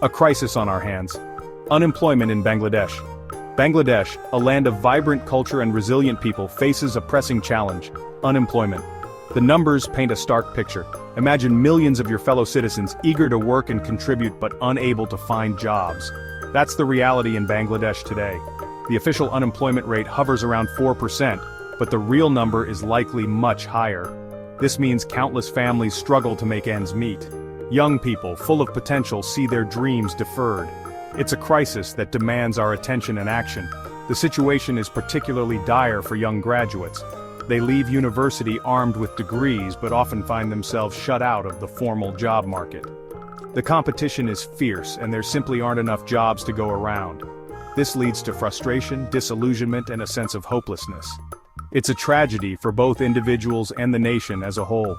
A crisis on our hands. Unemployment in Bangladesh. Bangladesh, a land of vibrant culture and resilient people, faces a pressing challenge: unemployment. The numbers paint a stark picture. Imagine millions of your fellow citizens eager to work and contribute but unable to find jobs. That's the reality in Bangladesh today. The official unemployment rate hovers around 4%, but the real number is likely much higher. This means countless families struggle to make ends meet. Young people, full of potential, see their dreams deferred. It's a crisis that demands our attention and action. The situation is particularly dire for young graduates. They leave university armed with degrees but often find themselves shut out of the formal job market. The competition is fierce and there simply aren't enough jobs to go around. This leads to frustration, disillusionment, and a sense of hopelessness. It's a tragedy for both individuals and the nation as a whole.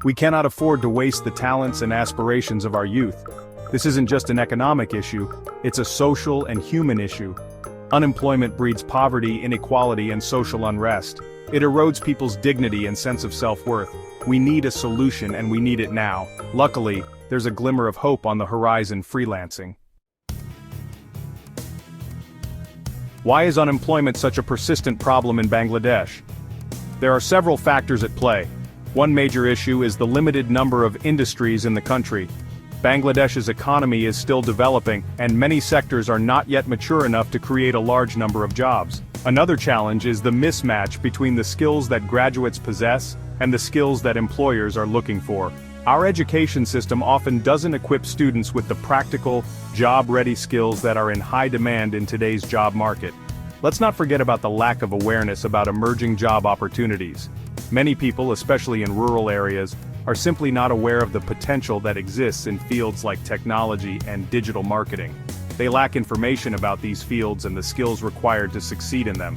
We cannot afford to waste the talents and aspirations of our youth. This isn't just an economic issue, it's a social and human issue. Unemployment breeds poverty, inequality, and social unrest. It erodes people's dignity and sense of self-worth. We need a solution and we need it now. Luckily, there's a glimmer of hope on the horizon: freelancing. Why is unemployment such a persistent problem in Bangladesh? There are several factors at play. One major issue is the limited number of industries in the country. Bangladesh's economy is still developing, and many sectors are not yet mature enough to create a large number of jobs. Another challenge is the mismatch between the skills that graduates possess and the skills that employers are looking for. Our education system often doesn't equip students with the practical, job-ready skills that are in high demand in today's job market. Let's not forget about the lack of awareness about emerging job opportunities. Many people, especially in rural areas, are simply not aware of the potential that exists in fields like technology and digital marketing. They lack information about these fields and the skills required to succeed in them.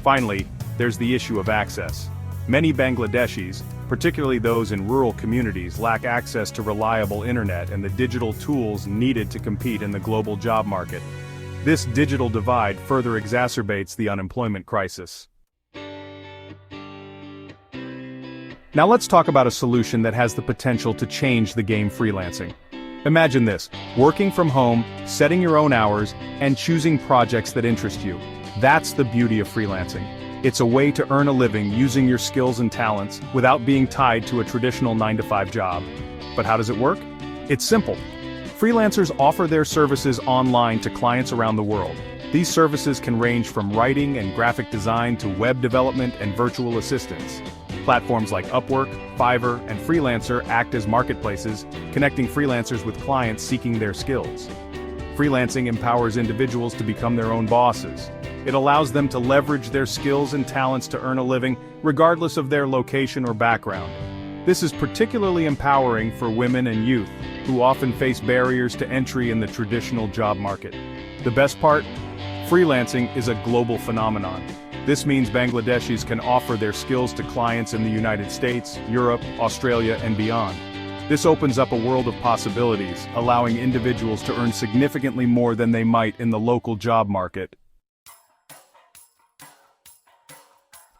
Finally, there's the issue of access. Many Bangladeshis, particularly those in rural communities, lack access to reliable internet and the digital tools needed to compete in the global job market. This digital divide further exacerbates the unemployment crisis. Now let's talk about a solution that has the potential to change the game: freelancing. Imagine this: working from home, setting your own hours, and choosing projects that interest you. That's the beauty of freelancing. It's a way to earn a living using your skills and talents without being tied to a traditional 9-to-5 job. But how does it work? It's simple. Freelancers offer their services online to clients around the world. These services can range from writing and graphic design to web development and virtual assistants. Platforms like Upwork, Fiverr, and Freelancer act as marketplaces, connecting freelancers with clients seeking their skills. Freelancing empowers individuals to become their own bosses. It allows them to leverage their skills and talents to earn a living, regardless of their location or background. This is particularly empowering for women and youth, who often face barriers to entry in the traditional job market. The best part? Freelancing is a global phenomenon. This means Bangladeshis can offer their skills to clients in the United States, Europe, Australia, and beyond. This opens up a world of possibilities, allowing individuals to earn significantly more than they might in the local job market.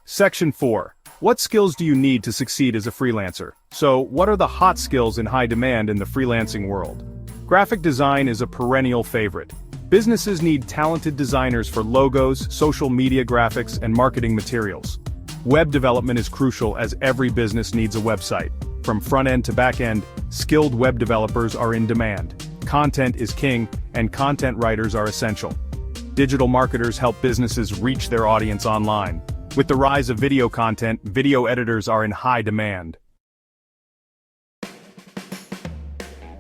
Section 4. What skills do you need to succeed as a freelancer? So, what are the hot skills in high demand in the freelancing world? Graphic design is a perennial favorite. Businesses need talented designers for logos, social media graphics, and marketing materials. Web development is crucial as every business needs a website. From front-end to back-end, skilled web developers are in demand. Content is king, and content writers are essential. Digital marketers help businesses reach their audience online. With the rise of video content, video editors are in high demand.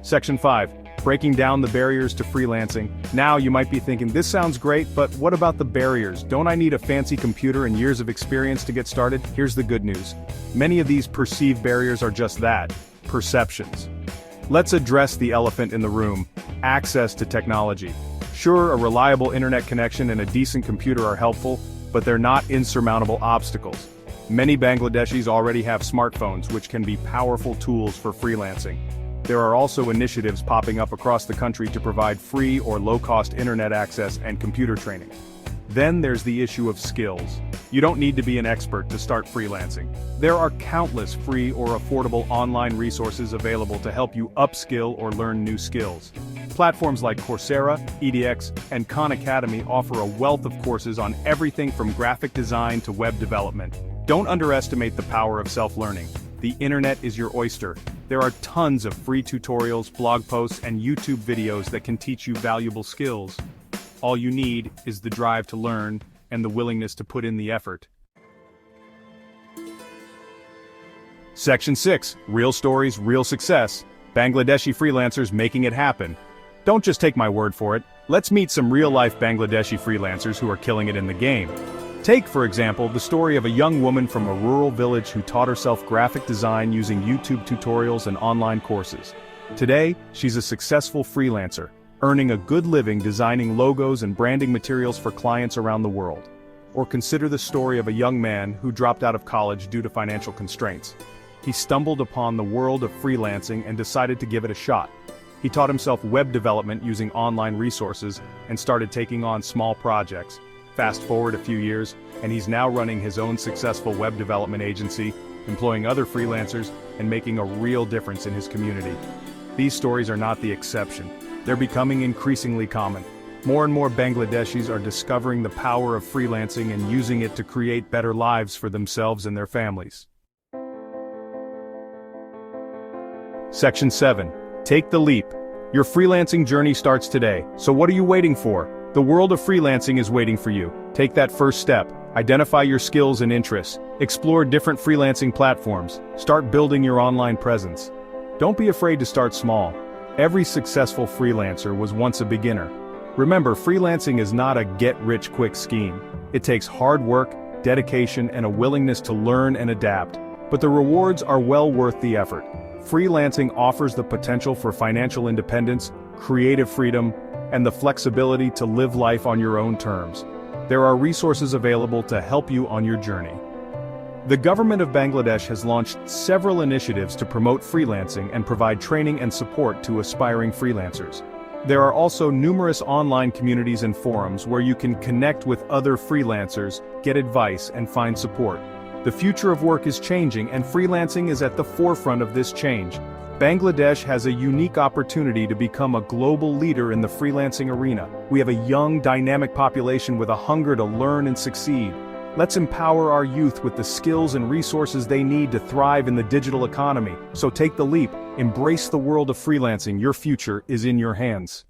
Section 5. Breaking down the barriers to freelancing. Now you might be thinking, this sounds great, but what about the barriers? Don't I need a fancy computer and years of experience to get started? Here's the good news. Many of these perceived barriers are just that: perceptions. Let's address the elephant in the room: access to technology. Sure, a reliable internet connection and a decent computer are helpful, but they're not insurmountable obstacles. Many Bangladeshis already have smartphones, which can be powerful tools for freelancing. There are also initiatives popping up across the country to provide free or low-cost internet access and computer training. Then there's the issue of skills. You don't need to be an expert to start freelancing. There are countless free or affordable online resources available to help you upskill or learn new skills. Platforms like Coursera, edX, and Khan Academy offer a wealth of courses on everything from graphic design to web development. Don't underestimate the power of self-learning. The internet is your oyster. There are tons of free tutorials, blog posts, and YouTube videos that can teach you valuable skills. All you need is the drive to learn and the willingness to put in the effort. Section 6. Real stories, real success. Bangladeshi freelancers making it happen. Don't just take my word for it. Let's meet some real-life Bangladeshi freelancers who are killing it in the game. Take, for example, the story of a young woman from a rural village who taught herself graphic design using YouTube tutorials and online courses. Today, she's a successful freelancer, earning a good living designing logos and branding materials for clients around the world. Or consider the story of a young man who dropped out of college due to financial constraints. He stumbled upon the world of freelancing and decided to give it a shot. He taught himself web development using online resources and started taking on small projects. Fast forward a few years, and he's now running his own successful web development agency, employing other freelancers, and making a real difference in his community. These stories are not the exception. They're becoming increasingly common. More and more Bangladeshis are discovering the power of freelancing and using it to create better lives for themselves and their families. Section 7. Take the leap. Your freelancing journey starts today, so what are you waiting for? The world of freelancing is waiting for you. Take that first step. Identify your skills and interests. Explore different freelancing platforms. Start building your online presence. Don't be afraid to start small. Every successful freelancer was once a beginner. Remember, freelancing is not a get-rich-quick scheme. It takes hard work, dedication, and a willingness to learn and adapt. But the rewards are well worth the effort. Freelancing offers the potential for financial independence, creative freedom, and the flexibility to live life on your own terms. There are resources available to help you on your journey. The government of Bangladesh has launched several initiatives to promote freelancing and provide training and support to aspiring freelancers. There are also numerous online communities and forums where you can connect with other freelancers, get advice, and find support. The future of work is changing, and freelancing is at the forefront of this change. Bangladesh has a unique opportunity to become a global leader in the freelancing arena. We have a young, dynamic population with a hunger to learn and succeed. Let's empower our youth with the skills and resources they need to thrive in the digital economy. So take the leap, embrace the world of freelancing. Your future is in your hands.